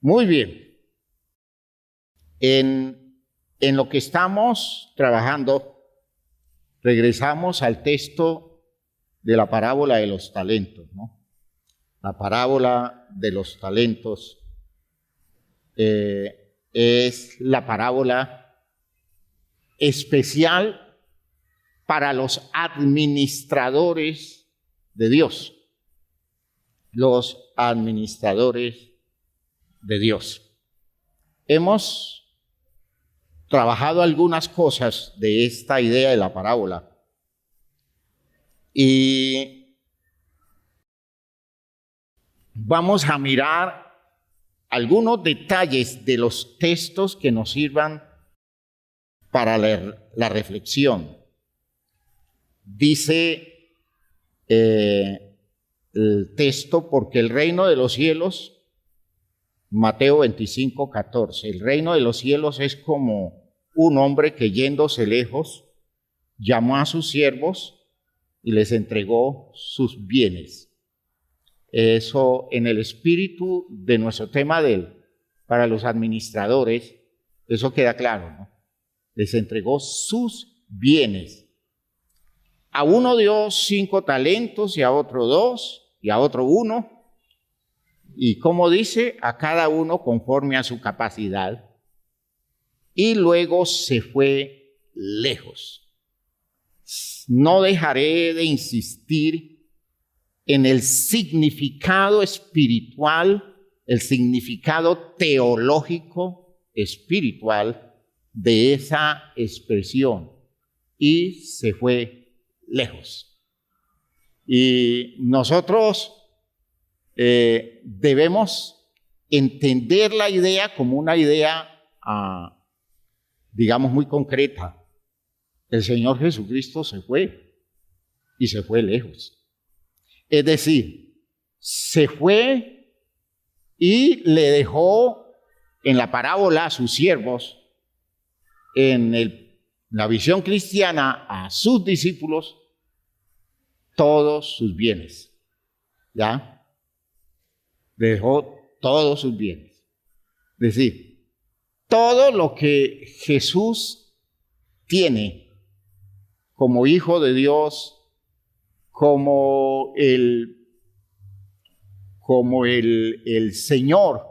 Muy bien. En lo que estamos trabajando, regresamos al texto de la parábola de los talentos, ¿no? La parábola de los talentos es la parábola especial para los administradores de Dios. Los administradores de Dios. Hemos trabajado algunas cosas de esta idea de la parábola y vamos a mirar algunos detalles de los textos que nos sirvan para la reflexión. Dice el texto, porque el reino de los cielos, Mateo 25:14, el reino de los cielos es como un hombre que yéndose lejos, llamó a sus siervos y les entregó sus bienes. Eso en el espíritu de nuestro tema para los administradores, eso queda claro, ¿no? Les entregó sus bienes. A uno dio 5 talentos y a otro 2 y a otro 1. Y como dice, a cada uno conforme a su capacidad. Y luego se fue lejos. No dejaré de insistir en el significado espiritual, el significado teológico espiritual de esa expresión. Y se fue lejos. Y nosotros debemos entender la idea como una idea, digamos, muy concreta. El Señor Jesucristo se fue y se fue lejos. Es decir, se fue y le dejó en la parábola a sus siervos, en la visión cristiana a sus discípulos, todos sus bienes. ¿Ya? Dejó todos sus bienes. Es decir, todo lo que Jesús tiene como Hijo de Dios, como el Señor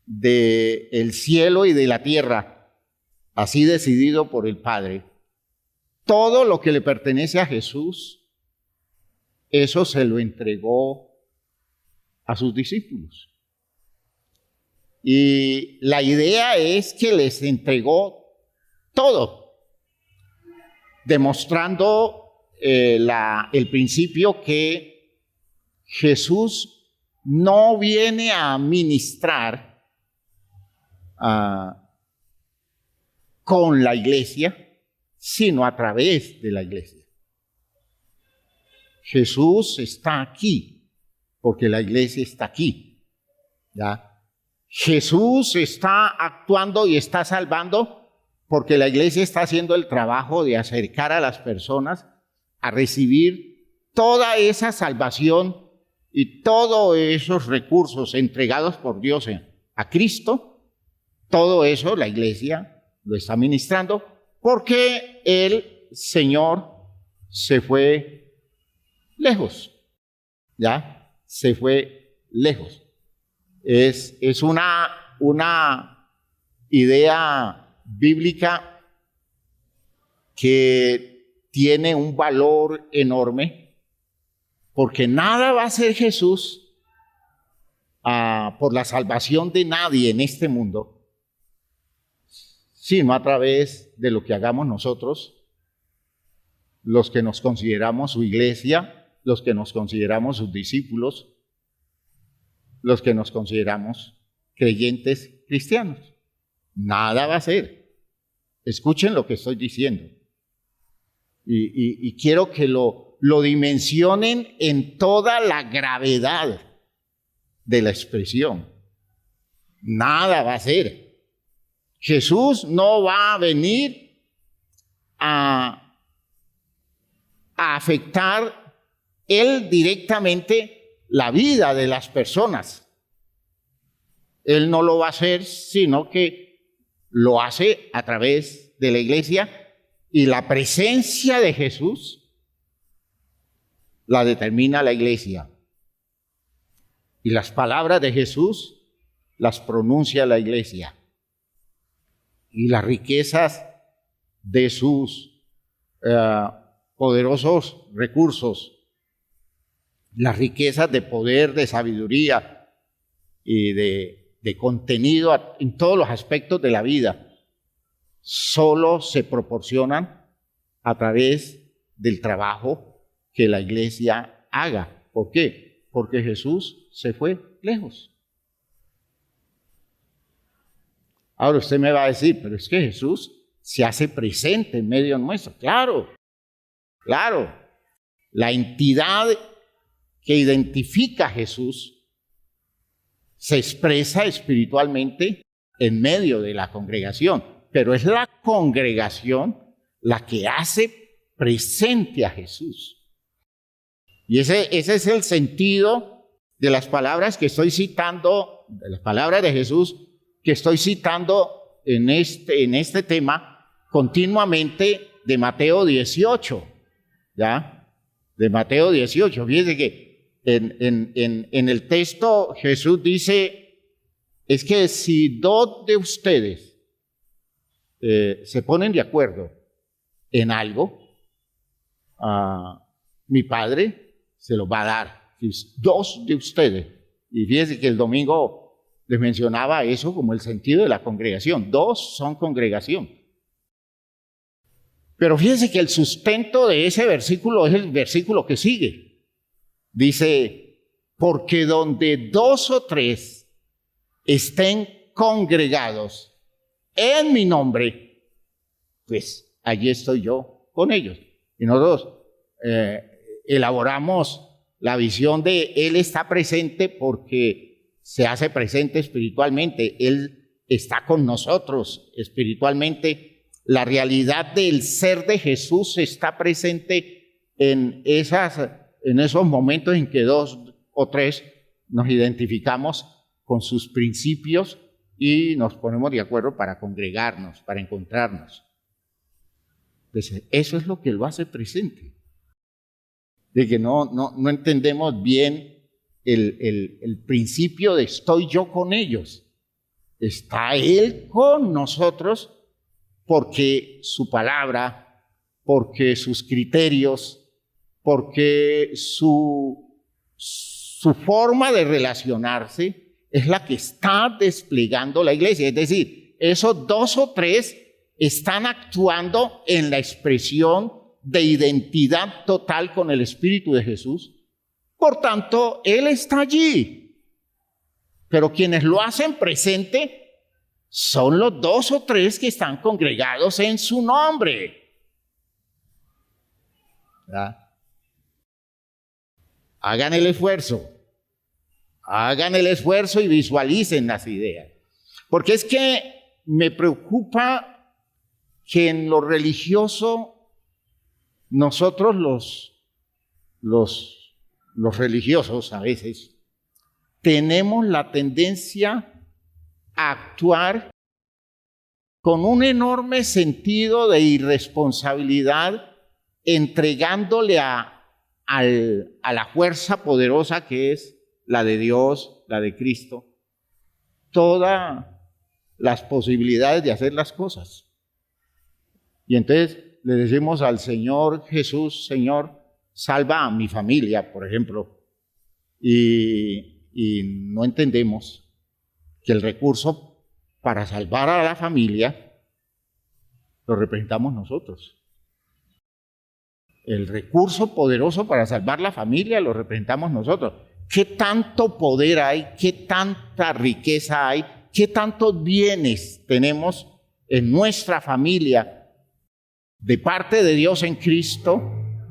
del cielo y de la tierra, así decidido por el Padre, todo lo que le pertenece a Jesús, eso se lo entregó a sus discípulos. Y la idea es que les entregó todo, demostrando el principio que Jesús no viene a ministrar con la iglesia, sino a través de la iglesia. Jesús está aquí porque la iglesia está aquí. ¿Ya? Jesús está actuando y está salvando porque la iglesia está haciendo el trabajo de acercar a las personas a recibir toda esa salvación y todos esos recursos entregados por Dios a Cristo. Todo eso la iglesia lo está ministrando porque el Señor se fue lejos. ¿Ya? Se fue lejos. Es una idea bíblica que tiene un valor enorme, porque nada va a hacer Jesús por la salvación de nadie en este mundo, sino a través de lo que hagamos nosotros, los que nos consideramos su iglesia, los que nos consideramos sus discípulos, los que nos consideramos creyentes cristianos. Nada va a ser. Escuchen lo que estoy diciendo. Y quiero que lo dimensionen en toda la gravedad de la expresión. Nada va a ser. Jesús no va a venir a afectar él directamente la vida de las personas. Él no lo va a hacer, sino que lo hace a través de la iglesia, y la presencia de Jesús la determina la iglesia. Y las palabras de Jesús las pronuncia la iglesia. Y las riquezas de sus poderosos recursos, las riquezas de poder, de sabiduría y de contenido en todos los aspectos de la vida, solo se proporcionan a través del trabajo que la iglesia haga. ¿Por qué? Porque Jesús se fue lejos. Ahora usted me va a decir, pero es que Jesús se hace presente en medio nuestro. Claro, claro. La entidad que identifica a Jesús se expresa espiritualmente en medio de la congregación, pero es la congregación la que hace presente a Jesús. Y ese es el sentido de las palabras que estoy citando, de las palabras de Jesús que estoy citando en este tema continuamente de Mateo 18, ¿ya? De Mateo 18. Fíjense que en el texto Jesús dice, es que si dos de ustedes se ponen de acuerdo en algo, mi Padre se lo va a dar. Dos de ustedes. Y fíjense que el domingo les mencionaba eso como el sentido de la congregación. Dos son congregación. Pero fíjense que el sustento de ese versículo es el versículo que sigue. Dice, porque donde dos o tres estén congregados en mi nombre, pues allí estoy yo con ellos. Y nosotros elaboramos la visión de Él está presente porque se hace presente espiritualmente. Él está con nosotros espiritualmente. La realidad del ser de Jesús está presente en esos momentos en que dos o tres nos identificamos con sus principios y nos ponemos de acuerdo para congregarnos, para encontrarnos. Entonces, eso es lo que lo hace presente. De que no entendemos bien el principio de estoy yo con ellos. Está Él con nosotros porque su palabra, porque sus criterios, porque su forma de relacionarse es la que está desplegando la iglesia. Es decir, esos dos o tres están actuando en la expresión de identidad total con el Espíritu de Jesús. Por tanto, Él está allí. Pero quienes lo hacen presente son los dos o tres que están congregados en su nombre. ¿Verdad? Hagan el esfuerzo y visualicen las ideas. Porque es que me preocupa que en lo religioso nosotros los religiosos a veces tenemos la tendencia a actuar con un enorme sentido de irresponsabilidad, entregándole a la fuerza poderosa que es la de Dios, la de Cristo, todas las posibilidades de hacer las cosas. Y entonces le decimos al Señor Jesús, Señor, salva a mi familia, por ejemplo, y no entendemos que el recurso para salvar a la familia lo representamos nosotros. El recurso poderoso para salvar la familia lo representamos nosotros. ¿Qué tanto poder hay? ¿Qué tanta riqueza hay? ¿Qué tantos bienes tenemos en nuestra familia de parte de Dios en Cristo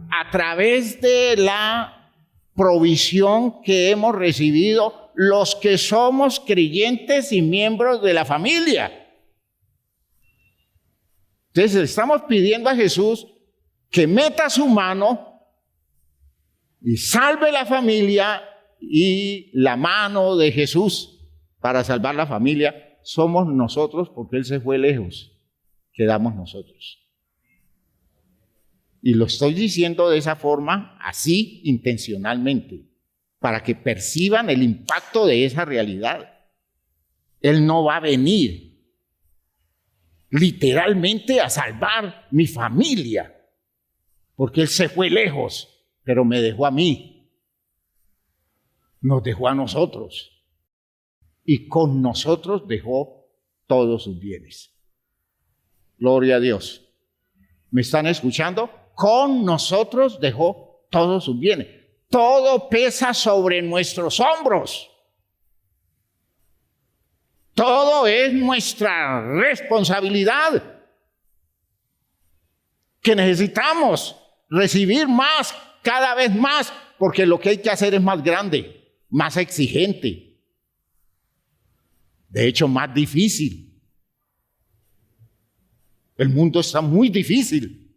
a través de la provisión que hemos recibido los que somos creyentes y miembros de la familia? Entonces le estamos pidiendo a Jesús que meta su mano y salve la familia, y la mano de Jesús para salvar la familia, somos nosotros, porque Él se fue lejos, quedamos nosotros. Y lo estoy diciendo de esa forma, así intencionalmente, para que perciban el impacto de esa realidad. Él no va a venir literalmente a salvar mi familia, porque Él se fue lejos, pero me dejó a mí, nos dejó a nosotros, y con nosotros dejó todos sus bienes. Gloria a Dios. ¿Me están escuchando? Con nosotros dejó todos sus bienes. Todo pesa sobre nuestros hombros. Todo es nuestra responsabilidad. Que necesitamos recibir más, cada vez más, porque lo que hay que hacer es más grande, más exigente. De hecho, más difícil. El mundo está muy difícil.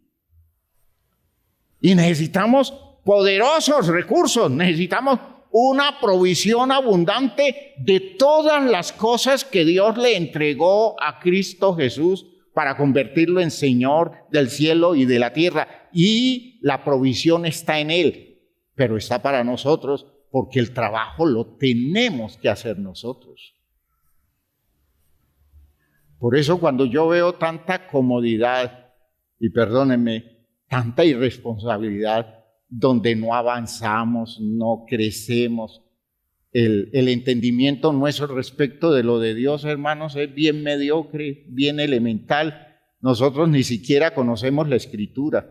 Y necesitamos poderosos recursos, necesitamos una provisión abundante de todas las cosas que Dios le entregó a Cristo Jesús para convertirlo en Señor del cielo y de la tierra. Y la provisión está en Él, pero está para nosotros, porque el trabajo lo tenemos que hacer nosotros. Por eso cuando yo veo tanta comodidad, y perdónenme, tanta irresponsabilidad, donde no avanzamos, no crecemos, el entendimiento nuestro respecto de lo de Dios, hermanos, es bien mediocre, bien elemental. Nosotros ni siquiera conocemos la Escritura,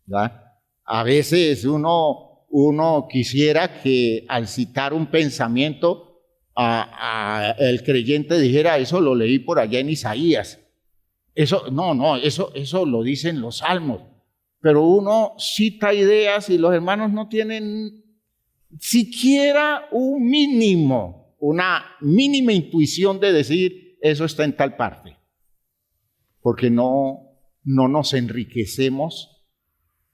¿verdad? A veces uno quisiera que al citar un pensamiento, el creyente dijera, eso lo leí por allá en Isaías. Eso lo dicen los salmos. Pero uno cita ideas y los hermanos no tienen siquiera una mínima intuición de decir, eso está en tal parte. Porque no nos enriquecemos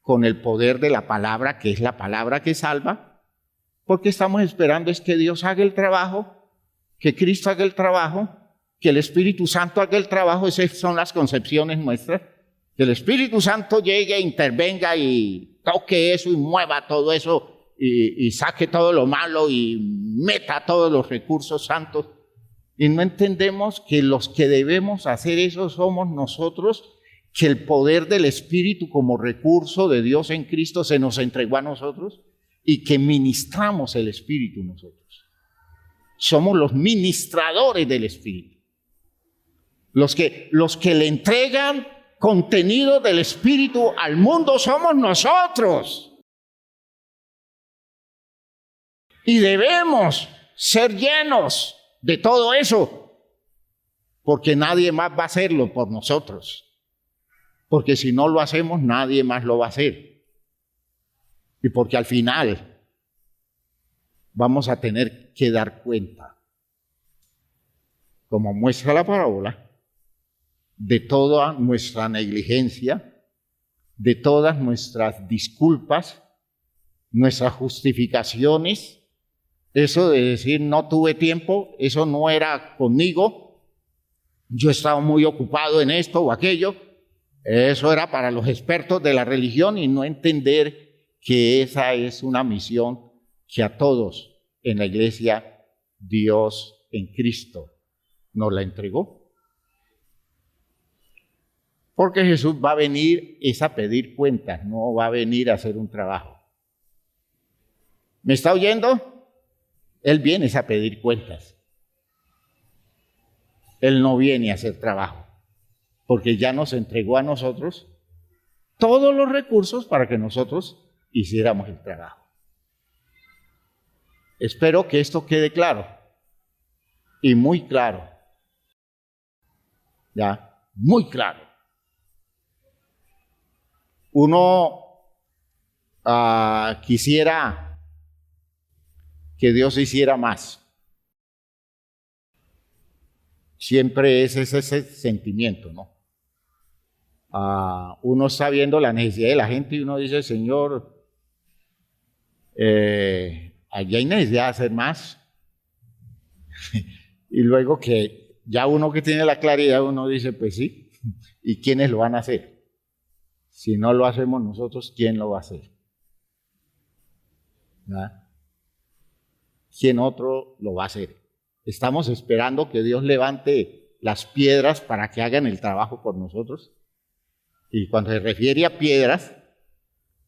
con el poder de la palabra, que es la palabra que salva, porque estamos esperando es que Dios haga el trabajo, que Cristo haga el trabajo, que el Espíritu Santo haga el trabajo. Esas son las concepciones nuestras. Que el Espíritu Santo llegue, intervenga y toque eso y mueva todo eso y saque todo lo malo y meta todos los recursos santos. Y no entendemos que los que debemos hacer eso somos nosotros, que el poder del Espíritu como recurso de Dios en Cristo se nos entregó a nosotros y que ministramos el Espíritu nosotros. Somos los ministradores del Espíritu. Los que le entregan contenido del Espíritu al mundo somos nosotros. Y debemos ser llenos de todo eso, porque nadie más va a hacerlo por nosotros. Porque si no lo hacemos, nadie más lo va a hacer. Y porque al final vamos a tener que dar cuenta, como muestra la parábola, de toda nuestra negligencia, de todas nuestras disculpas, nuestras justificaciones, eso de decir no tuve tiempo, eso no era conmigo, yo estaba muy ocupado en esto o aquello, eso era para los expertos de la religión y no entender que esa es una misión que a todos en la iglesia Dios en Cristo nos la entregó. Porque Jesús va a venir es a pedir cuentas, no va a venir a hacer un trabajo. ¿Me está oyendo? Él viene es a pedir cuentas. Él no viene a hacer trabajo, porque ya nos entregó a nosotros todos los recursos para que nosotros hiciéramos el trabajo. Espero que esto quede claro, y muy claro. Ya, muy claro. Uno quisiera que Dios hiciera más. Siempre es ese sentimiento, ¿no? Uno está viendo la necesidad de la gente y uno dice, Señor, allá hay necesidad de hacer más. Y luego que ya uno que tiene la claridad, uno dice, pues sí, ¿y quiénes lo van a hacer? Si no lo hacemos nosotros, ¿quién lo va a hacer? ¿Verdad? ¿Quién otro lo va a hacer? Estamos esperando que Dios levante las piedras para que hagan el trabajo por nosotros. Y cuando se refiere a piedras,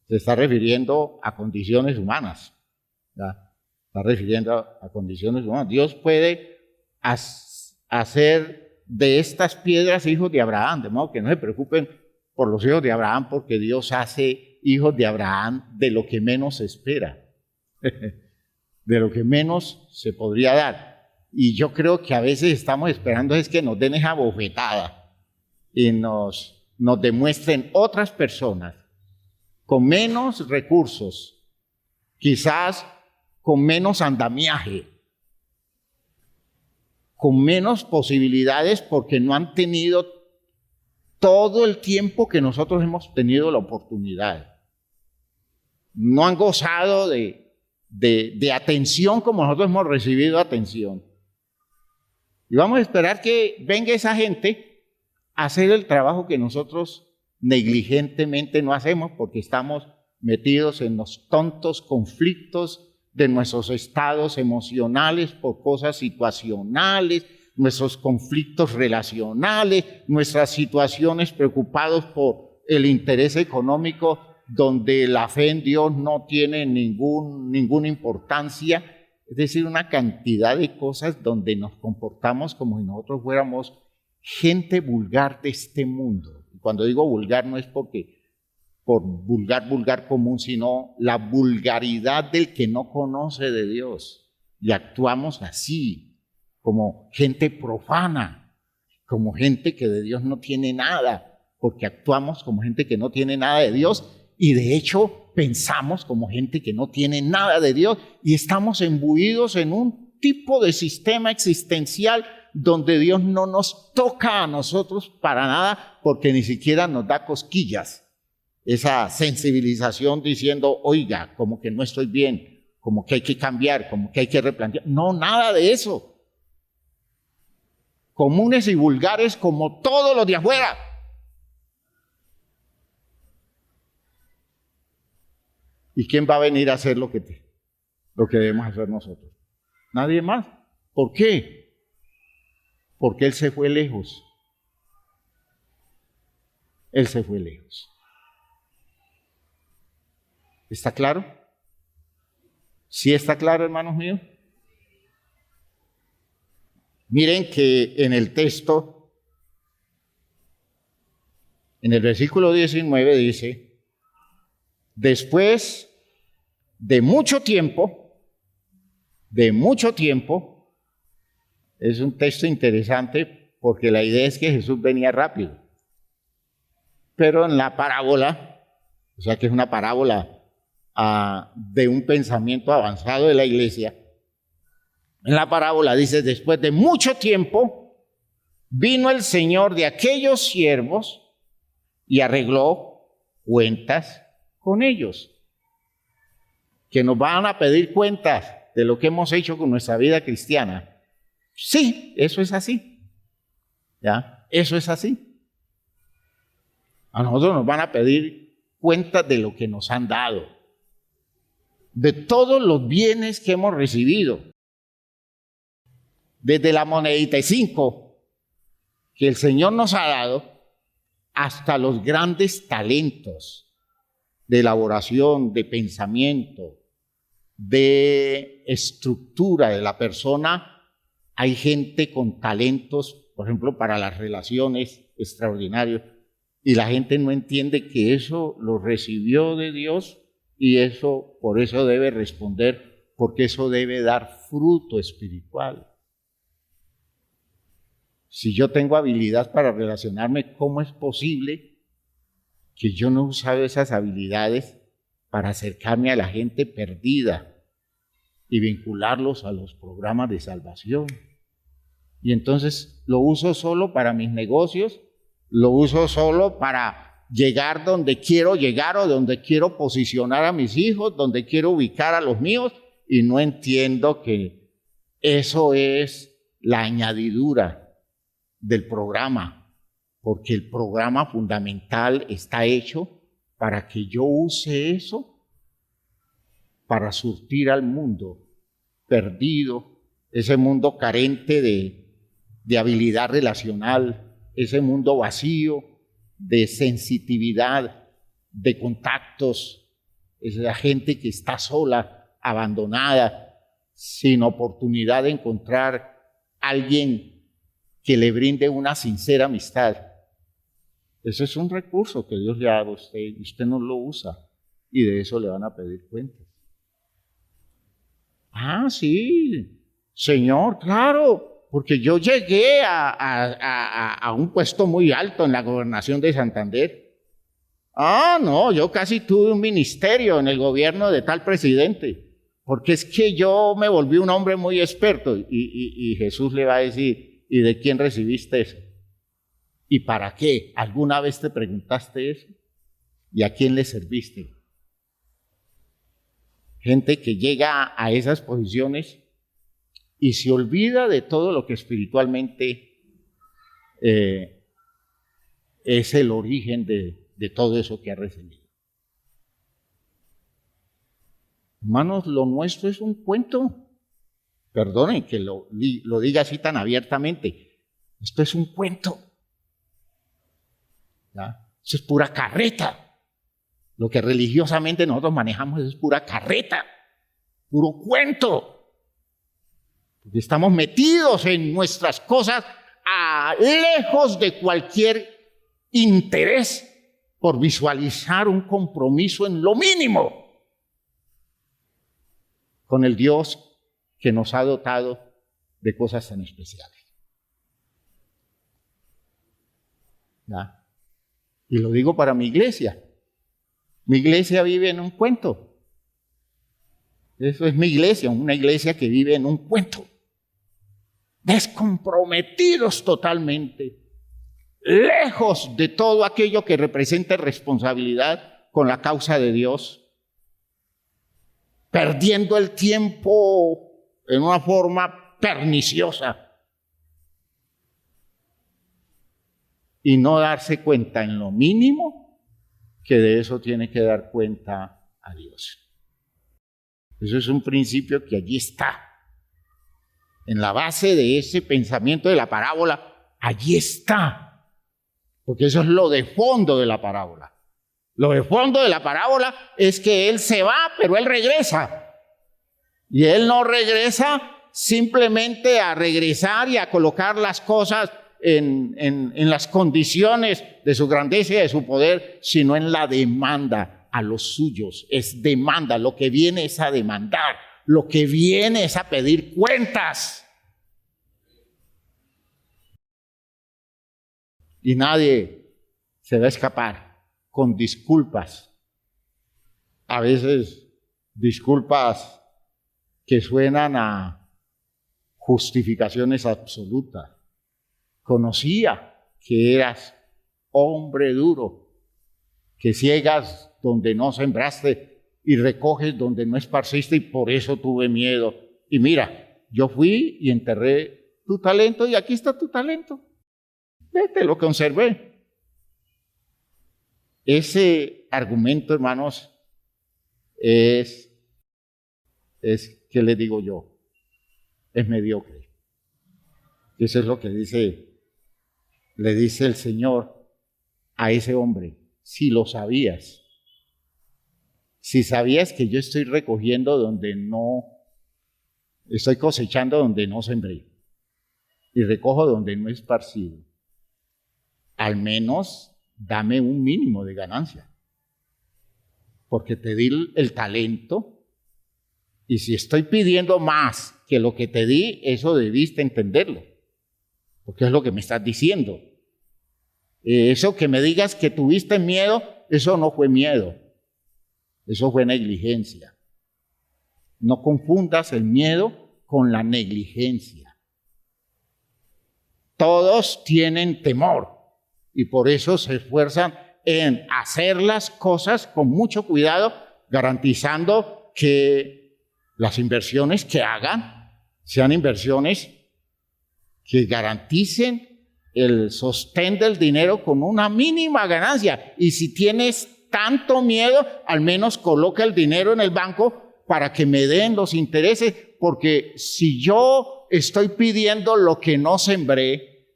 se está refiriendo a condiciones humanas. ¿Verdad? Está refiriendo a condiciones humanas. Dios puede hacer de estas piedras hijos de Abraham, de modo que no se preocupen por los hijos de Abraham, porque Dios hace hijos de Abraham de lo que menos se espera, de lo que menos se podría dar. Y yo creo que a veces estamos esperando es que nos den esa bofetada y nos demuestren otras personas con menos recursos, quizás con menos andamiaje, con menos posibilidades porque no han tenido todo el tiempo que nosotros hemos tenido la oportunidad. No han gozado de atención como nosotros hemos recibido atención. Y vamos a esperar que venga esa gente a hacer el trabajo que nosotros negligentemente no hacemos porque estamos metidos en los tontos conflictos de nuestros estados emocionales por cosas situacionales, nuestros conflictos relacionales, nuestras situaciones preocupados por el interés económico donde la fe en Dios no tiene ninguna importancia. Es decir, una cantidad de cosas donde nos comportamos como si nosotros fuéramos gente vulgar de este mundo. Cuando digo vulgar no es por vulgar común, sino la vulgaridad del que no conoce de Dios. Y actuamos así, como gente profana, como gente que de Dios no tiene nada, porque actuamos como gente que no tiene nada de Dios y de hecho pensamos como gente que no tiene nada de Dios y estamos imbuidos en un tipo de sistema existencial donde Dios no nos toca a nosotros para nada porque ni siquiera nos da cosquillas. Esa sensibilización diciendo, oiga, como que no estoy bien, como que hay que cambiar, como que hay que replantear. No, nada de eso. Comunes y vulgares como todos los de afuera. ¿Y quién va a venir a hacer lo que debemos hacer nosotros? Nadie más. ¿Por qué? Porque Él se fue lejos. Él se fue lejos. ¿Está claro? ¿Sí está claro, hermanos míos? Miren que en el texto, en el versículo 19 dice, después de mucho tiempo, es un texto interesante porque la idea es que Jesús venía rápido. Pero en la parábola, o sea que es una parábola de un pensamiento avanzado de la iglesia, en la parábola dice, después de mucho tiempo, vino el Señor de aquellos siervos y arregló cuentas con ellos. Que nos van a pedir cuentas de lo que hemos hecho con nuestra vida cristiana. Sí, eso es así. ¿Ya? Eso es así. A nosotros nos van a pedir cuentas de lo que nos han dado, de todos los bienes que hemos recibido, desde la monedita de 5 que el Señor nos ha dado, hasta los grandes talentos de elaboración, de pensamiento, de estructura de la persona. Hay gente con talentos, por ejemplo, para las relaciones extraordinarios, y la gente no entiende que eso lo recibió de Dios y eso, por eso debe responder, porque eso debe dar fruto espiritual. Si yo tengo habilidad para relacionarme, ¿cómo es posible que yo no he usado esas habilidades para acercarme a la gente perdida y vincularlos a los programas de salvación? Y entonces lo uso solo para mis negocios, lo uso solo para llegar donde quiero llegar o donde quiero posicionar a mis hijos, donde quiero ubicar a los míos, y no entiendo que eso es la añadidura del programa, porque el programa fundamental está hecho para que yo use eso para surtir al mundo perdido, ese mundo carente de habilidad relacional, ese mundo vacío de sensitividad, de contactos, esa gente que está sola, abandonada, sin oportunidad de encontrar alguien que le brinde una sincera amistad. Ese es un recurso que Dios le ha dado a usted y usted no lo usa y de eso le van a pedir cuentas. Ah, sí, Señor, claro, porque yo llegué a un puesto muy alto en la gobernación de Santander. Ah, no, yo casi tuve un ministerio en el gobierno de tal presidente, porque es que yo me volví un hombre muy experto. Y Jesús le va a decir, ¿y de quién recibiste eso? ¿Y para qué? ¿Alguna vez te preguntaste eso? ¿Y a quién le serviste? Gente que llega a esas posiciones y se olvida de todo lo que espiritualmente es el origen de todo eso que ha recibido. Hermanos, lo nuestro es un cuento. Perdonen que lo diga así tan abiertamente. Esto es un cuento. ¿Ya? Eso es pura carreta. Lo que religiosamente nosotros manejamos es pura carreta, puro cuento. Porque estamos metidos en nuestras cosas lejos de cualquier interés por visualizar un compromiso en lo mínimo con el Dios que nos ha dotado de cosas tan especiales. ¿Ya? Y lo digo para mi iglesia. Mi iglesia vive en un cuento. Eso es mi iglesia, una iglesia que vive en un cuento. Descomprometidos totalmente, lejos de todo aquello que represente responsabilidad con la causa de Dios, perdiendo el tiempo en una forma perniciosa y no darse cuenta en lo mínimo que de eso tiene que dar cuenta a Dios. Eso es un principio que allí está. En la base de ese pensamiento de la parábola, allí está. Porque eso es lo de fondo de la parábola. Lo de fondo de la parábola es que Él se va, pero Él regresa. Y Él no regresa simplemente a regresar y a colocar las cosas en las condiciones de su grandeza y de su poder, sino en la demanda a los suyos. Es demanda, lo que viene es a demandar, lo que viene es a pedir cuentas. Y nadie se va a escapar con disculpas. A veces disculpas que suenan a justificaciones absolutas. Conocía que eras hombre duro, que ciegas donde no sembraste y recoges donde no esparciste y por eso tuve miedo. Y mira, yo fui y enterré tu talento y aquí está tu talento. Te lo conservé. Ese argumento, hermanos, es ¿qué le digo yo? Es mediocre. Eso es lo que le dice el Señor a ese hombre. Si lo sabías, si sabías que yo estoy recogiendo donde no, estoy cosechando donde no sembré y recojo donde no he esparcido, al menos dame un mínimo de ganancia, porque te di el talento y si estoy pidiendo más que lo que te di, eso debiste entenderlo, porque es lo que me estás diciendo. Eso que me digas que tuviste miedo, eso no fue miedo, eso fue negligencia. No confundas el miedo con la negligencia. Todos tienen temor y por eso se esfuerzan en hacer las cosas con mucho cuidado, garantizando que las inversiones que hagan sean inversiones que garanticen el sostén del dinero con una mínima ganancia. Y si tienes tanto miedo, al menos coloca el dinero en el banco para que me den los intereses, porque si yo estoy pidiendo lo que no sembré,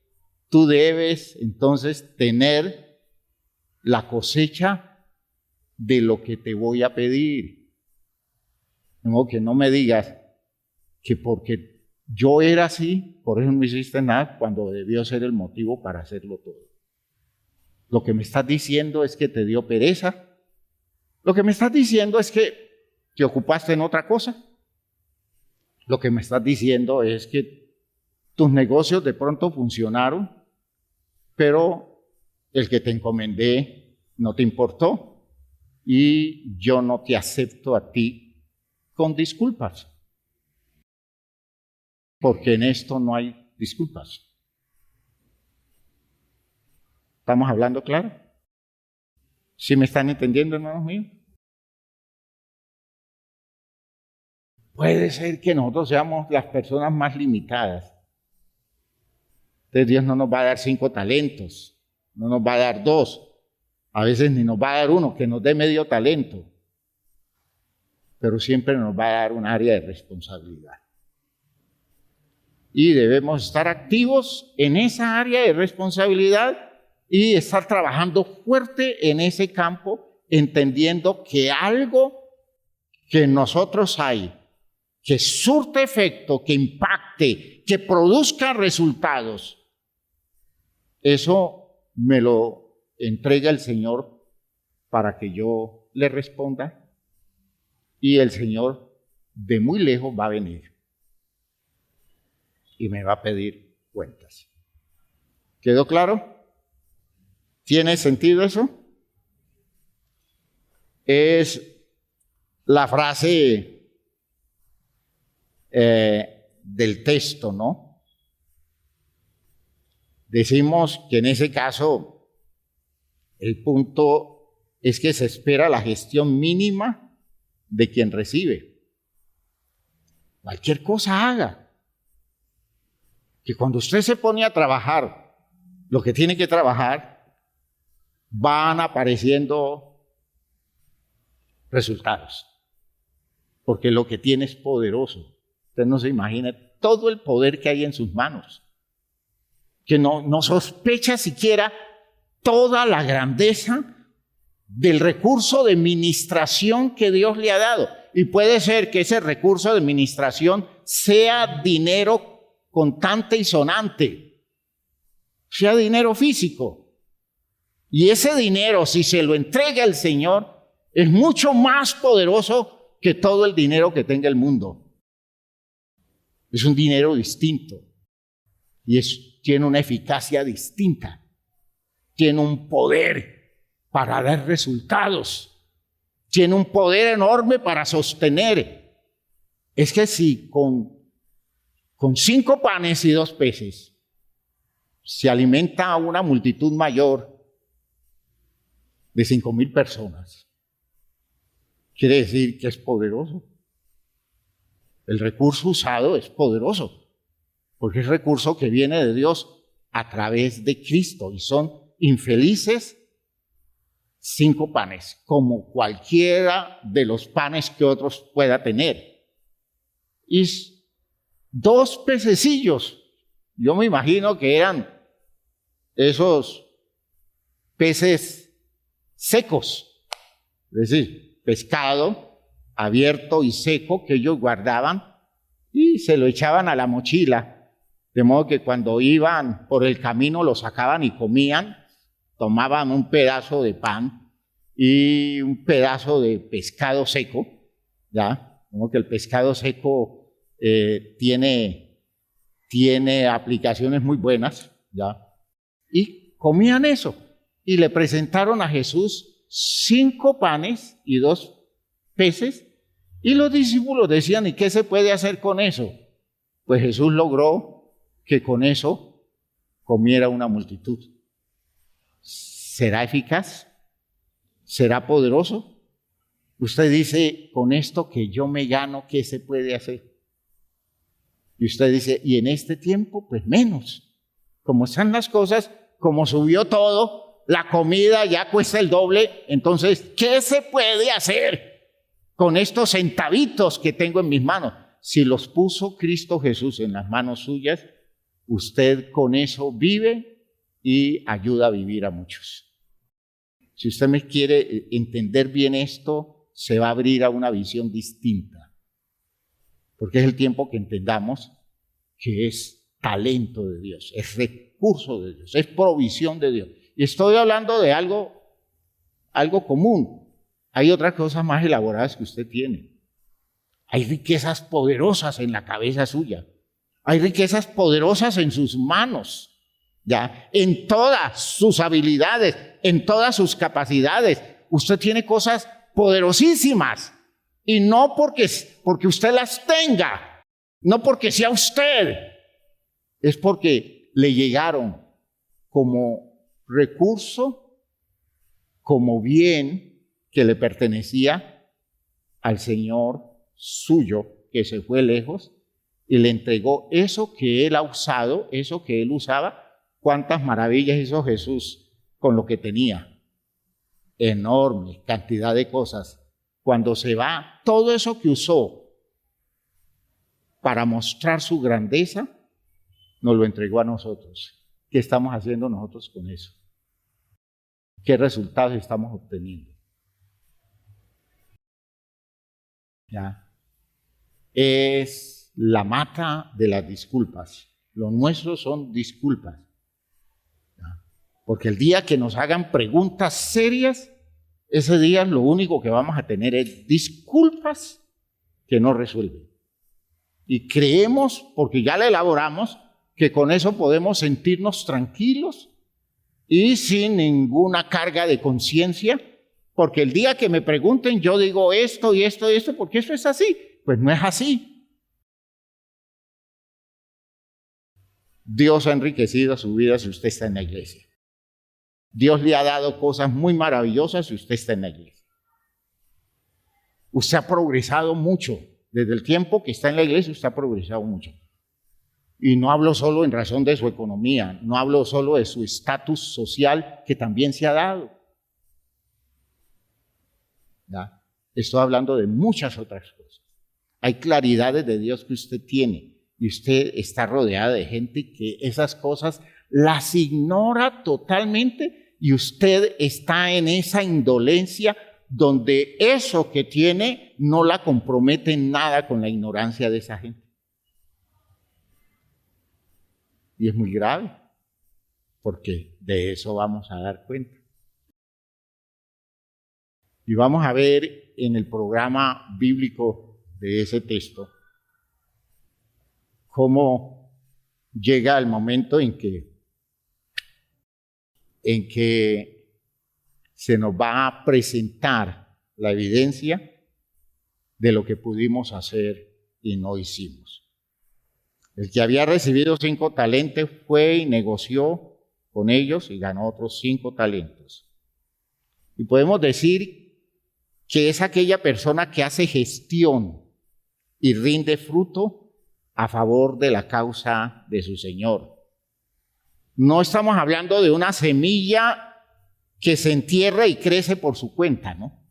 tú debes entonces tener la cosecha de lo que te voy a pedir. De modo que no me digas que porque yo era así, por eso no hiciste nada, cuando debió ser el motivo para hacerlo todo. Lo que me estás diciendo es que te dio pereza. Lo que me estás diciendo es que te ocupaste en otra cosa. Lo que me estás diciendo es que tus negocios de pronto funcionaron, pero el que te encomendé no te importó y yo no te acepto a ti con disculpas. Porque en esto no hay disculpas. ¿Estamos hablando claro? ¿Sí me están entendiendo, hermanos míos? Puede ser que nosotros seamos las personas más limitadas. Entonces Dios no nos va a dar 5 talentos, no nos va a dar 2, a veces ni nos va a dar 1, que nos dé medio talento, pero siempre nos va a dar un área de responsabilidad. Y debemos estar activos en esa área de responsabilidad y estar trabajando fuerte en ese campo, entendiendo que algo que en nosotros hay, que surte efecto, que impacte, que produzca resultados, eso me lo entrega el Señor para que yo le responda, y el Señor de muy lejos va a venir y me va a pedir cuentas. ¿Quedó claro? ¿Tiene sentido eso? Es la frase del texto, ¿no? Decimos que en ese caso el punto es que se espera la gestión mínima de quien recibe. Cualquier cosa haga. Que cuando usted se pone a trabajar lo que tiene que trabajar, van apareciendo resultados. Porque lo que tiene es poderoso. Usted no se imagina todo el poder que hay en sus manos. Que no sospecha siquiera toda la grandeza del recurso de ministración que Dios le ha dado. Y puede ser que ese recurso de ministración sea dinero contante y sonante, sea dinero físico. Y ese dinero, si se lo entrega el Señor, es mucho más poderoso que todo el dinero que tenga el mundo. Es un dinero distinto y tiene una eficacia distinta, tiene un poder para dar resultados, tiene un poder enorme para sostener. Es que si con 5 panes y 2 peces se alimenta a una multitud mayor de 5,000 personas, quiere decir que es poderoso. El recurso usado es poderoso, porque es recurso que viene de Dios a través de Cristo, y son infelices 5 panes, como cualquiera de los panes que otros pueda tener. Y 2 pececillos, yo me imagino que eran esos peces secos, es decir, pescado abierto y seco que ellos guardaban y se lo echaban a la mochila, de modo que cuando iban por el camino lo sacaban y comían, tomaban un pedazo de pan y un pedazo de pescado seco, ¿ya? Como que el pescado seco tiene aplicaciones muy buenas, ¿ya? Y comían eso y le presentaron a Jesús 5 panes y 2 peces, y los discípulos decían, ¿y qué se puede hacer con eso? Pues Jesús logró que con eso comiera una multitud. ¿Será eficaz? ¿Será poderoso? Usted dice, con esto que yo me gano, ¿qué se puede hacer? Y usted dice, y en este tiempo, pues menos. Como están las cosas, como subió todo, la comida ya cuesta el doble, entonces, ¿qué se puede hacer con estos centavitos que tengo en mis manos? Si los puso Cristo Jesús en las manos suyas, usted con eso vive y ayuda a vivir a muchos. Si usted me quiere entender bien esto, se va a abrir a una visión distinta. Porque es el tiempo que entendamos que es talento de Dios, es recurso de Dios, es provisión de Dios. Y estoy hablando de algo común. Hay otras cosas más elaboradas que usted tiene. Hay riquezas poderosas en la cabeza suya. Hay riquezas poderosas en sus manos, ¿ya? En todas sus habilidades, en todas sus capacidades. Usted tiene cosas poderosísimas. Y no porque usted las tenga, no porque sea usted, es porque le llegaron como recurso, como bien que le pertenecía al Señor suyo, que se fue lejos, y le entregó eso que él ha usado, eso que él usaba. Cuántas maravillas hizo Jesús con lo que tenía. Enorme cantidad de cosas. Cuando se va, todo eso que usó para mostrar su grandeza, nos lo entregó a nosotros. ¿Qué estamos haciendo nosotros con eso? ¿Qué resultados estamos obteniendo? ¿Ya? Es la mata de las disculpas. Los nuestros son disculpas. ¿Ya? Porque el día que nos hagan preguntas serias, ese día lo único que vamos a tener es disculpas que no resuelven. Y creemos, porque ya la elaboramos, que con eso podemos sentirnos tranquilos y sin ninguna carga de conciencia, porque el día que me pregunten yo digo esto y esto y esto, porque eso es así. Pues no es así. Dios ha enriquecido su vida si usted está en la iglesia. Dios le ha dado cosas muy maravillosas si usted está en la iglesia. Usted ha progresado mucho. Desde el tiempo que está en la iglesia, usted ha progresado mucho. Y no hablo solo en razón de su economía, no hablo solo de su estatus social, que también se ha dado. ¿Ya? Estoy hablando de muchas otras cosas. Hay claridades de Dios que usted tiene y usted está rodeada de gente que esas cosas las ignora totalmente y usted está en esa indolencia donde eso que tiene no la compromete en nada con la ignorancia de esa gente. Y es muy grave, porque de eso vamos a dar cuenta. Y vamos a ver en el programa bíblico de ese texto cómo llega el momento en que se nos va a presentar la evidencia de lo que pudimos hacer y no hicimos. El que había recibido 5 talentos fue y negoció con ellos y ganó otros 5 talentos. Y podemos decir que es aquella persona que hace gestión y rinde fruto a favor de la causa de su Señor. No estamos hablando de una semilla que se entierra y crece por su cuenta, ¿no?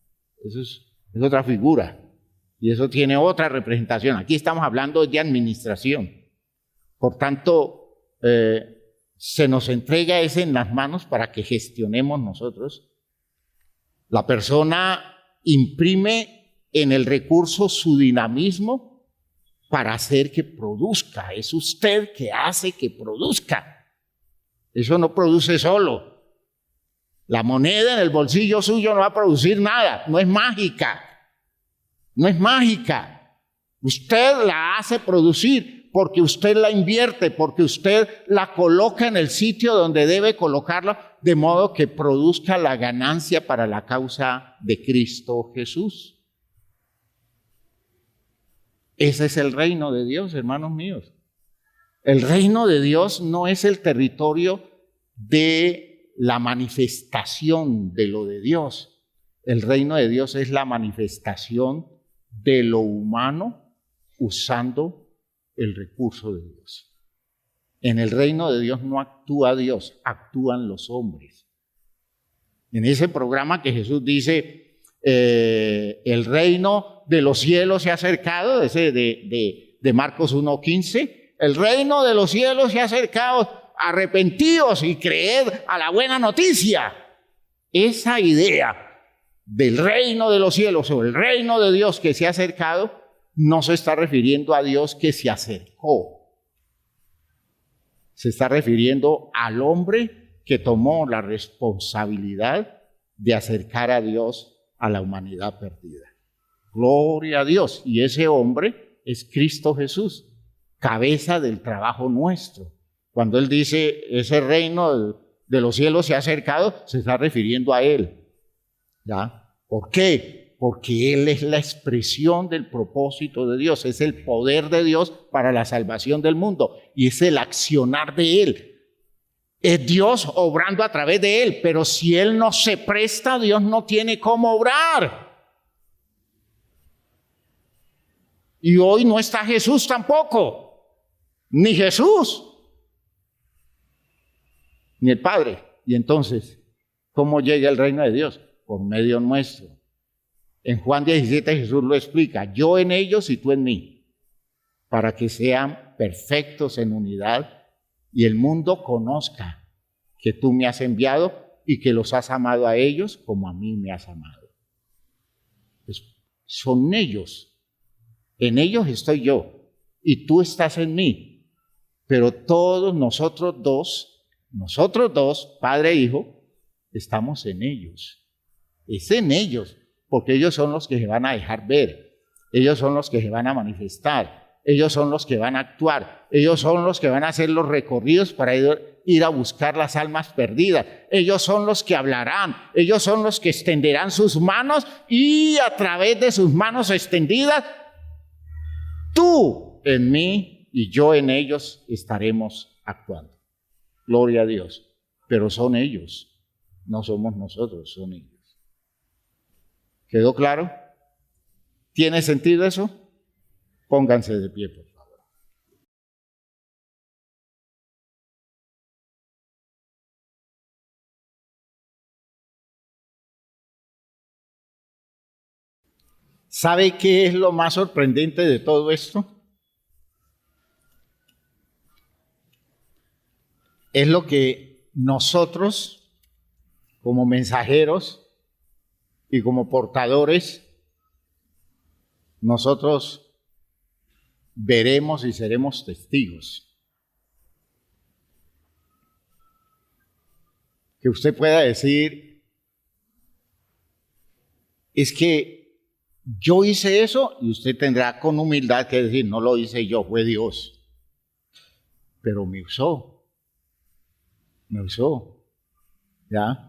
Eso es otra figura y eso tiene otra representación. Aquí estamos hablando de administración. Por tanto, se nos entrega ese en las manos para que gestionemos nosotros. La persona imprime en el recurso su dinamismo para hacer que produzca. Es usted que hace que produzca. Eso no produce solo. La moneda en el bolsillo suyo no va a producir nada. No es mágica. No es mágica. Usted la hace producir porque usted la invierte, porque usted la coloca en el sitio donde debe colocarla, de modo que produzca la ganancia para la causa de Cristo Jesús. Ese es el reino de Dios, hermanos míos. El reino de Dios no es el territorio de la manifestación de lo de Dios. El reino de Dios es la manifestación de lo humano usando el recurso de Dios. En el reino de Dios no actúa Dios, actúan los hombres. En ese programa que Jesús dice, el reino de los cielos se ha acercado, ese de Marcos 1:15, el reino de los cielos se ha acercado, arrepentíos y creed a la buena noticia. Esa idea del reino de los cielos o el reino de Dios que se ha acercado no se está refiriendo a Dios que se acercó. Se está refiriendo al hombre que tomó la responsabilidad de acercar a Dios a la humanidad perdida. Gloria a Dios. Y ese hombre es Cristo Jesús, cabeza del trabajo nuestro. Cuando Él dice ese reino de los cielos se ha acercado, se está refiriendo a Él. ¿Ya? ¿Por qué? Porque Él es la expresión del propósito de Dios, es el poder de Dios para la salvación del mundo y es el accionar de Él. Es Dios obrando a través de Él, pero si Él no se presta, Dios no tiene cómo obrar. Y hoy no está Jesús tampoco, ni Jesús, ni el Padre. Y entonces, ¿cómo llega el reino de Dios? Por medio nuestro. En Juan 17 Jesús lo explica, yo en ellos y tú en mí, para que sean perfectos en unidad y el mundo conozca que tú me has enviado y que los has amado a ellos como a mí me has amado. Pues son ellos, en ellos estoy yo y tú estás en mí, pero todos nosotros dos, Padre e Hijo, estamos en ellos. Es en ellos, porque ellos son los que se van a dejar ver, ellos son los que se van a manifestar, ellos son los que van a actuar, ellos son los que van a hacer los recorridos para ir a buscar las almas perdidas, ellos son los que hablarán, ellos son los que extenderán sus manos y a través de sus manos extendidas, tú en mí y yo en ellos estaremos actuando. Gloria a Dios, pero son ellos, no somos nosotros, son ellos. ¿Quedó claro? ¿Tiene sentido eso? Pónganse de pie, por favor. ¿Sabe qué es lo más sorprendente de todo esto? Es lo que nosotros, como mensajeros y como portadores, nosotros veremos y seremos testigos. Que usted pueda decir, es que yo hice eso, y usted tendrá con humildad que decir, no lo hice yo, fue Dios. Pero me usó, ¿ya?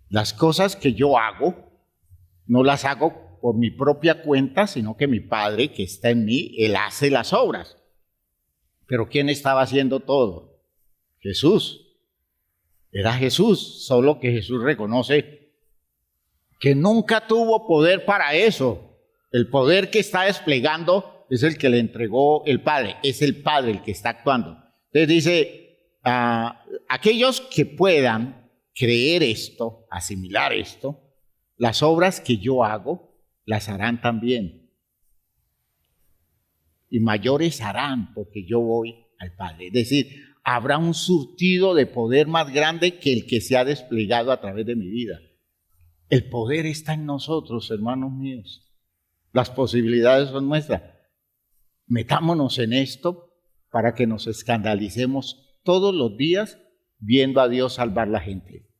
Las cosas que yo hago, no las hago por mi propia cuenta, sino que mi Padre que está en mí, Él hace las obras. Pero ¿quién estaba haciendo todo? Jesús. Era Jesús, solo que Jesús reconoce que nunca tuvo poder para eso. El poder que está desplegando es el que le entregó el Padre, es el Padre el que está actuando. Entonces dice, aquellos que puedan creer esto, asimilar esto, las obras que yo hago, las harán también. Y mayores harán, porque yo voy al Padre. Es decir, habrá un surtido de poder más grande que el que se ha desplegado a través de mi vida. El poder está en nosotros, hermanos míos. Las posibilidades son nuestras. Metámonos en esto para que nos escandalicemos todos los días viendo a Dios salvar la gente,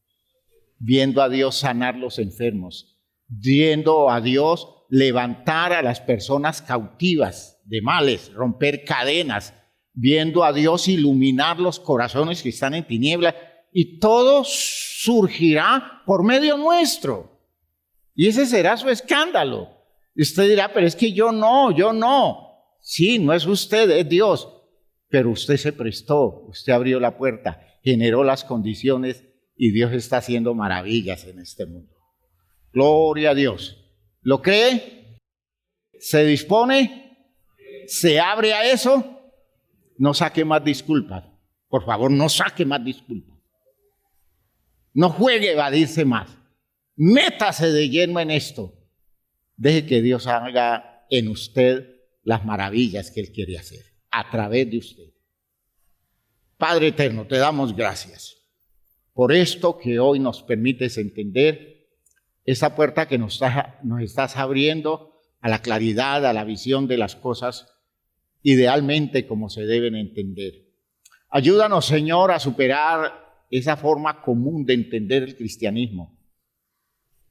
viendo a Dios sanar los enfermos, viendo a Dios levantar a las personas cautivas de males, romper cadenas, viendo a Dios iluminar los corazones que están en tinieblas, y todo surgirá por medio nuestro. Y ese será su escándalo. Y usted dirá, pero es que yo no. Sí, no es usted, es Dios. Pero usted se prestó, usted abrió la puerta, generó las condiciones y Dios está haciendo maravillas en este mundo. Gloria a Dios. ¿Lo cree? ¿Se dispone? se abre a eso, no saque más disculpas. Por favor, no saque más disculpas. No juegue a evadirse más. Métase de lleno en esto. Deje que Dios haga en usted las maravillas que Él quiere hacer a través de usted. Padre eterno, te damos gracias por esto que hoy nos permites entender, esa puerta que nos estás abriendo a la claridad, a la visión de las cosas idealmente como se deben entender. Ayúdanos, Señor, a superar esa forma común de entender el cristianismo,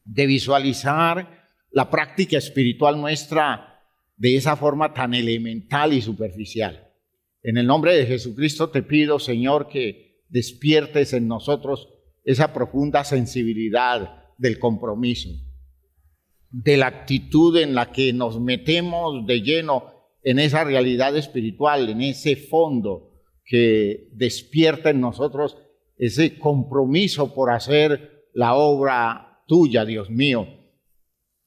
de visualizar la práctica espiritual nuestra de esa forma tan elemental y superficial. En el nombre de Jesucristo te pido, Señor, que despiertes en nosotros esa profunda sensibilidad del compromiso, de la actitud en la que nos metemos de lleno en esa realidad espiritual, en ese fondo que despierta en nosotros ese compromiso por hacer la obra tuya, Dios mío,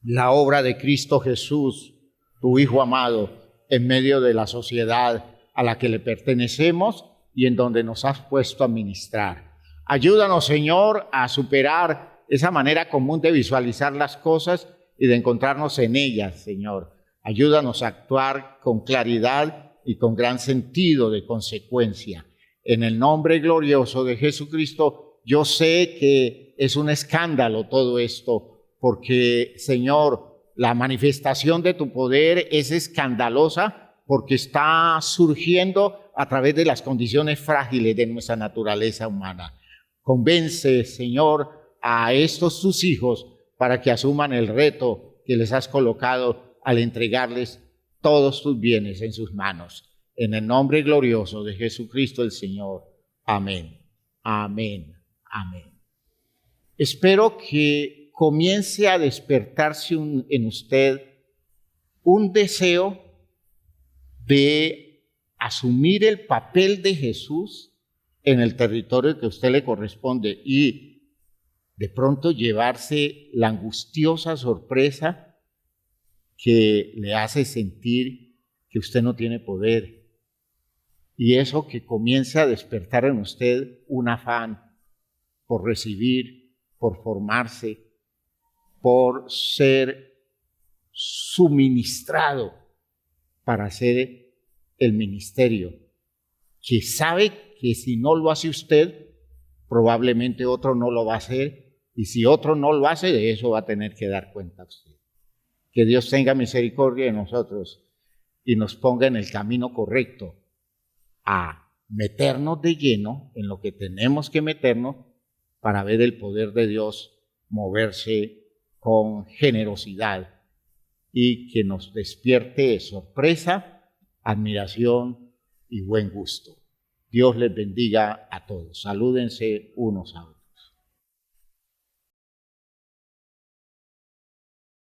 la obra de Cristo Jesús, tu Hijo amado, en medio de la sociedad a la que le pertenecemos y en donde nos has puesto a ministrar. Ayúdanos, Señor, a superar esa manera común de visualizar las cosas y de encontrarnos en ellas, Señor. Ayúdanos a actuar con claridad y con gran sentido de consecuencia. En el nombre glorioso de Jesucristo, yo sé que es un escándalo todo esto, porque, Señor, la manifestación de tu poder es escandalosa porque está surgiendo a través de las condiciones frágiles de nuestra naturaleza humana. Convence, Señor, a estos tus hijos para que asuman el reto que les has colocado al entregarles todos tus bienes en sus manos. En el nombre glorioso de Jesucristo el Señor. Amén. Amén. Amén. Espero que comience a despertarse en usted un deseo de asumir el papel de Jesús en el territorio que a usted le corresponde y de pronto llevarse la angustiosa sorpresa que le hace sentir que usted no tiene poder. Y eso que comienza a despertar en usted un afán por recibir, por formarse, por ser suministrado para hacer el ministerio, que sabe que si no lo hace usted, probablemente otro no lo va a hacer, y si otro no lo hace, de eso va a tener que dar cuenta usted. Que Dios tenga misericordia de nosotros y nos ponga en el camino correcto a meternos de lleno en lo que tenemos que meternos para ver el poder de Dios moverse con generosidad y que nos despierte sorpresa, admiración y buen gusto. Dios les bendiga a todos. Salúdense unos a otros.